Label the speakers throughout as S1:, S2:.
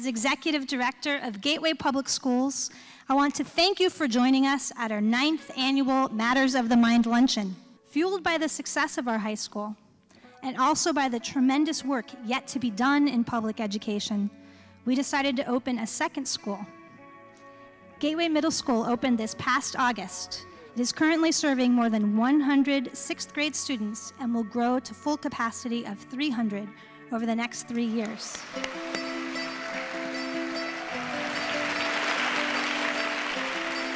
S1: As Executive Director of Gateway Public Schools, I want to thank you for joining us at our 9th annual Matters of the Mind Luncheon. Fueled by the success of our high school, and also by the tremendous work yet to be done in public education, we decided to open a second school. Gateway Middle School opened this past August. It is currently serving more than 100 sixth grade students and will grow to full capacity of 300 over the next 3 years.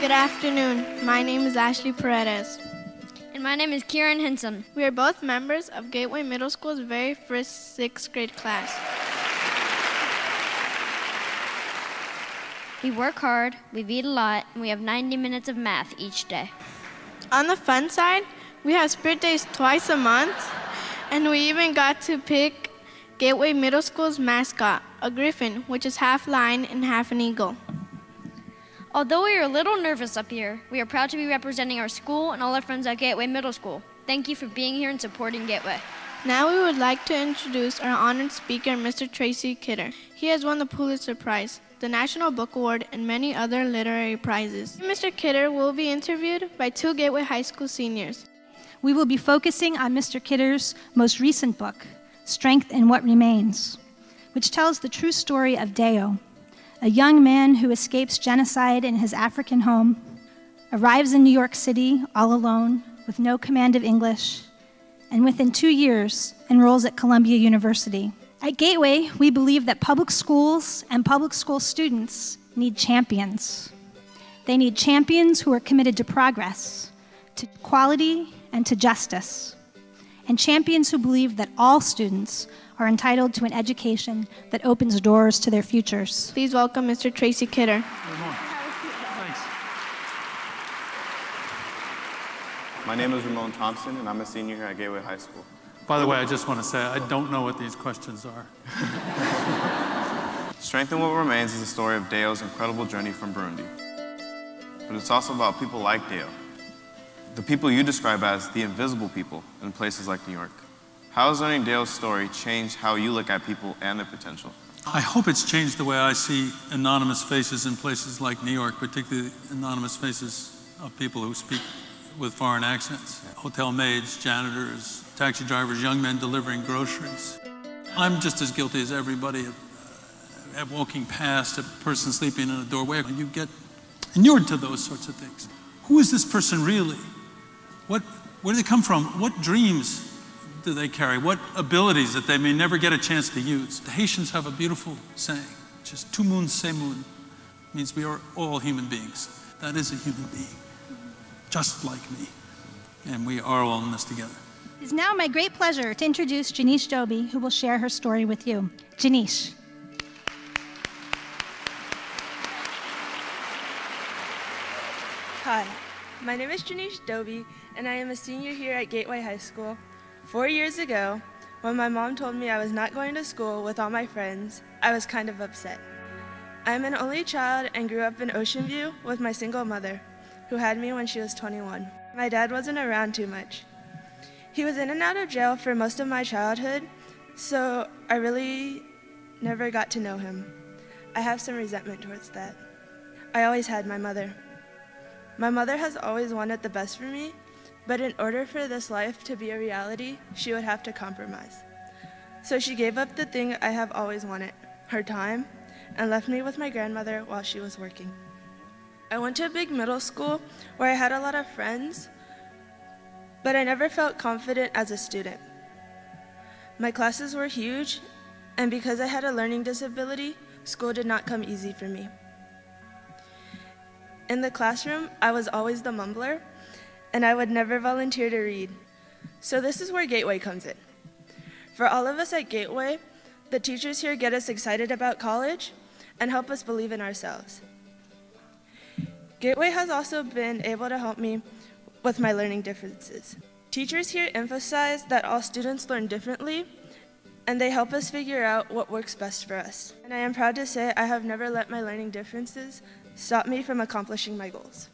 S2: Good afternoon. My name is Ashley Paredes.
S3: And my name is Kieran Henson.
S2: We are both members of Gateway Middle School's very first 6th grade class.
S3: We work hard, we read a lot, and we have 90 minutes of math each day.
S2: On the fun side, we have spirit days twice a month, and we even got to pick Gateway Middle School's mascot, a griffin, which is half lion and half an eagle.
S3: Although we are a little nervous up here, we are proud to be representing our school and all our friends at Gateway Middle School. Thank you for being here and supporting Gateway.
S2: Now we would like to introduce our honored speaker, Mr. Tracy Kidder. He has won the Pulitzer Prize, the National Book Award, and many other literary prizes. Mr. Kidder will be interviewed by 2 Gateway High School seniors.
S1: We will be focusing on Mr. Kidder's most recent book, Strength in What Remains, which tells the true story of Deo, a young man who escapes genocide in his African home, arrives in New York City all alone with no command of English, and within 2 years enrolls at Columbia University. At Gateway, we believe that public schools and public school students need champions. They need champions who are committed to progress, to equality, and to justice, and champions who believe that all students are entitled to an education that opens doors to their futures.
S2: Please welcome Mr. Tracy Kidder.
S4: Thanks. My name is Ramon Thompson, and I'm a senior here at Gateway High School.
S5: By the way, I just want to say I don't know what these questions are.
S4: Strength in What Remains is the story of Deo's incredible journey from Burundi. But it's also about people like Deo, the people you describe as the invisible people in places like New York. How has learning Deo's story changed how you look at people and their potential?
S5: I hope it's changed the way I see anonymous faces in places like New York, particularly anonymous faces of people who speak with foreign accents. Hotel maids, janitors, taxi drivers, young men delivering groceries. I'm just as guilty as everybody at walking past a person sleeping in a doorway. You get inured to those sorts of things. Who is this person really? Where do they come from? What dreams do they carry? What abilities that they may never get a chance to use? The Haitians have a beautiful saying, which is "Tout monde c'est monde," means we are all human beings. That is a human being, just like me. And we are all in this together.
S1: It is now my great pleasure to introduce Janine Dobie, who will share her story with you. Janine.
S6: Hi, my name is Janine Dobie, and I am a senior here at Gateway High School. 4 years ago, when my mom told me I was not going to school with all my friends, I was kind of upset. I am an only child and grew up in Ocean View with my single mother, who had me when she was 21. My dad wasn't around too much. He was in and out of jail for most of my childhood, so I really never got to know him. I have some resentment towards that. I always had my mother. My mother has always wanted the best for me, but in order for this life to be a reality, she would have to compromise. So she gave up the thing I have always wanted, her time, and left me with my grandmother while she was working. I went to a big middle school where I had a lot of friends, but I never felt confident as a student. My classes were huge, and because I had a learning disability, school did not come easy for me. In the classroom, I was always the mumbler, and I would never volunteer to read. So this is where Gateway comes in. For all of us at Gateway, the teachers here get us excited about college and help us believe in ourselves. Gateway has also been able to help me with my learning differences. Teachers here emphasize that all students learn differently, and they help us figure out what works best for us. And I am proud to say I have never let my learning differences stop me from accomplishing my goals.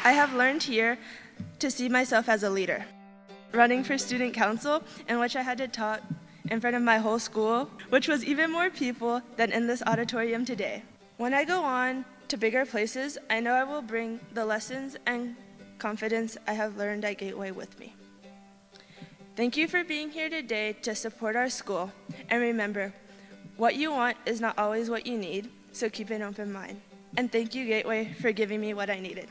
S6: I have learned here to see myself as a leader. running for student council, in which I had to talk in front of my whole school, which was even more people than in this auditorium today. When I go on to bigger places, I know I will bring the lessons and confidence I have learned at Gateway with me. Thank you for being here today to support our school. And remember, what you want is not always what you need, so keep an open mind. And thank you, Gateway, for giving me what I needed.